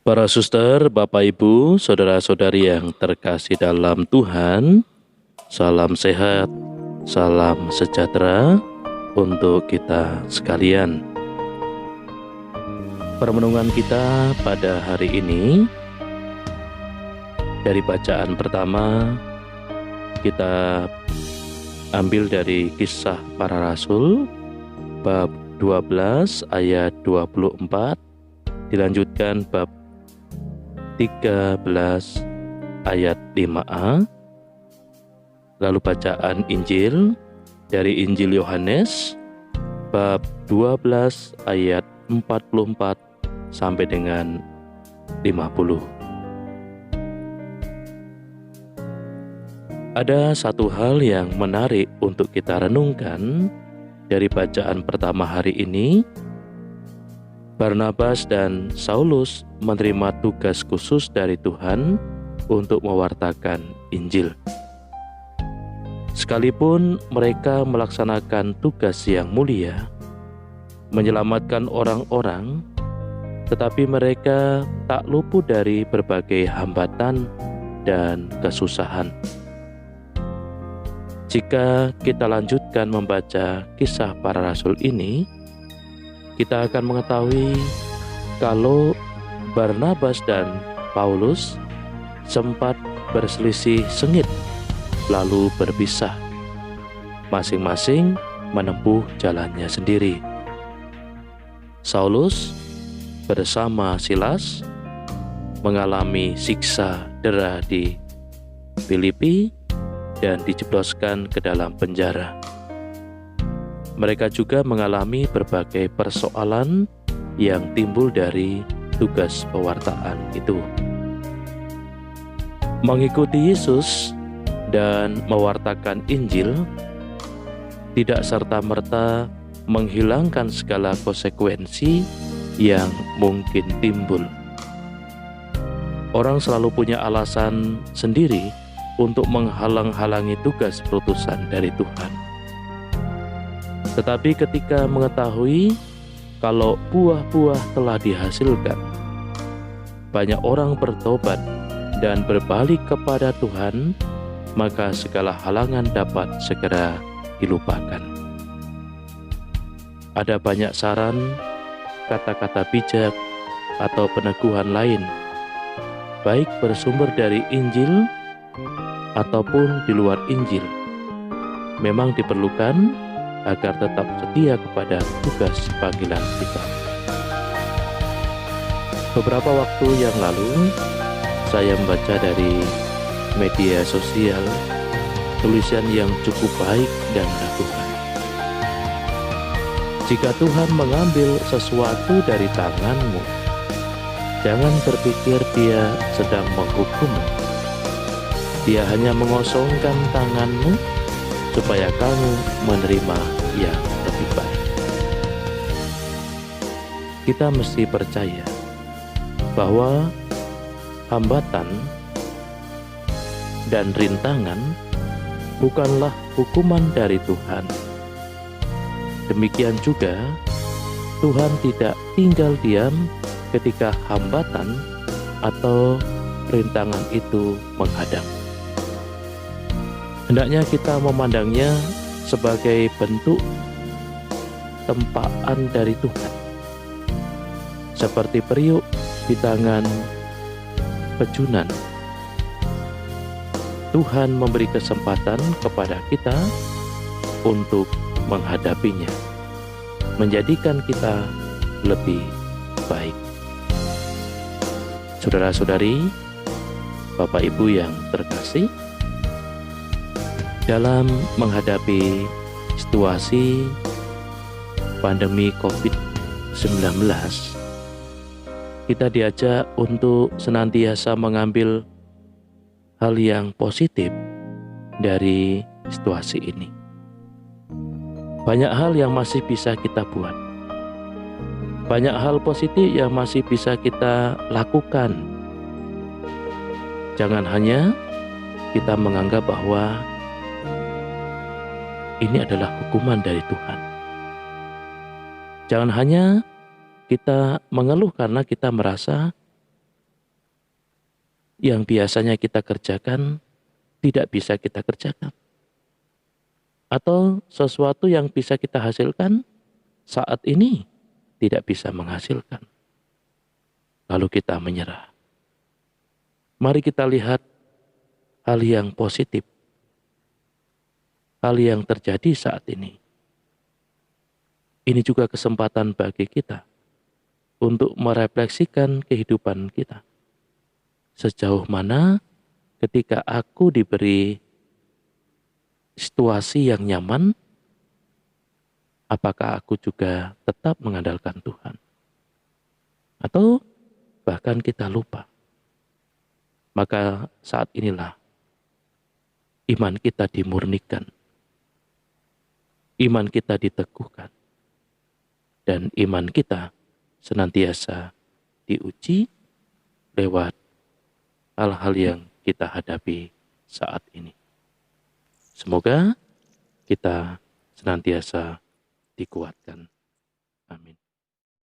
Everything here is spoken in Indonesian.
Para suster, Bapak Ibu, saudara-saudari yang terkasih dalam Tuhan, salam sehat, salam sejahtera untuk kita sekalian. Permenungan kita pada hari ini dari bacaan pertama kita ambil dari Kisah Para Rasul bab 12 ayat 24, dilanjutkan bab 13 ayat 5a, lalu bacaan Injil dari Injil Yohanes bab 12 ayat 44 sampai dengan 50. Ada satu hal yang menarik untuk kita renungkan dari bacaan pertama hari ini. Barnabas dan Saulus menerima tugas khusus dari Tuhan untuk mewartakan Injil. Sekalipun mereka melaksanakan tugas yang mulia, menyelamatkan orang-orang, tetapi mereka tak luput dari berbagai hambatan dan kesusahan. Jika kita lanjutkan membaca Kisah Para Rasul ini, kita akan mengetahui kalau Barnabas dan Paulus sempat berselisih sengit lalu berpisah, masing-masing menempuh jalannya sendiri. Saulus bersama Silas mengalami siksa dera di Filipi dan dijebloskan ke dalam penjara. Mereka juga mengalami berbagai persoalan yang timbul dari tugas pewartaan itu. Mengikuti Yesus dan mewartakan Injil tidak serta-merta menghilangkan segala konsekuensi yang mungkin timbul. Orang selalu punya alasan sendiri untuk menghalang-halangi tugas perutusan dari Tuhan. Tetapi ketika mengetahui kalau buah-buah telah dihasilkan, banyak orang bertobat dan berbalik kepada Tuhan, maka segala halangan dapat segera dilupakan. Ada banyak saran, kata-kata bijak, atau peneguhan lain, baik bersumber dari Injil ataupun di luar Injil, memang diperlukan agar tetap setia kepada tugas panggilan kita. Beberapa waktu yang lalu, saya membaca dari media sosial tulisan yang cukup baik dan meneguhkan. Jika Tuhan mengambil sesuatu dari tanganmu, jangan berpikir Dia sedang menghukummu. Dia hanya mengosongkan tanganmu supaya kamu menerima yang lebih baik. Kita mesti percaya bahwa hambatan dan rintangan bukanlah hukuman dari Tuhan. Demikian juga, Tuhan tidak tinggal diam ketika hambatan atau rintangan itu menghadang. Hendaknya kita memandangnya sebagai bentuk tempaan dari Tuhan, seperti periuk di tangan pejunan. Tuhan memberi kesempatan kepada kita untuk menghadapinya, menjadikan kita lebih baik. Saudara-saudari, Bapak Ibu yang terkasih, dalam menghadapi situasi pandemi COVID-19, kita diajak untuk senantiasa mengambil hal yang positif dari situasi ini. Banyak hal yang masih bisa kita buat. Banyak hal positif yang masih bisa kita lakukan. Jangan hanya kita menganggap bahwa ini adalah hukuman dari Tuhan. Jangan hanya kita mengeluh karena kita merasa yang biasanya kita kerjakan tidak bisa kita kerjakan. Atau sesuatu yang bisa kita hasilkan saat ini tidak bisa menghasilkan. Lalu kita menyerah. Mari kita lihat hal yang positif. Hal yang terjadi saat ini. Ini juga kesempatan bagi kita untuk merefleksikan kehidupan kita. Sejauh mana ketika aku diberi situasi yang nyaman, apakah aku juga tetap mengandalkan Tuhan? Atau bahkan kita lupa. Maka saat inilah iman kita dimurnikan. Iman kita diteguhkan. Dan iman kita senantiasa diuji lewat hal-hal yang kita hadapi saat ini. Semoga kita senantiasa dikuatkan.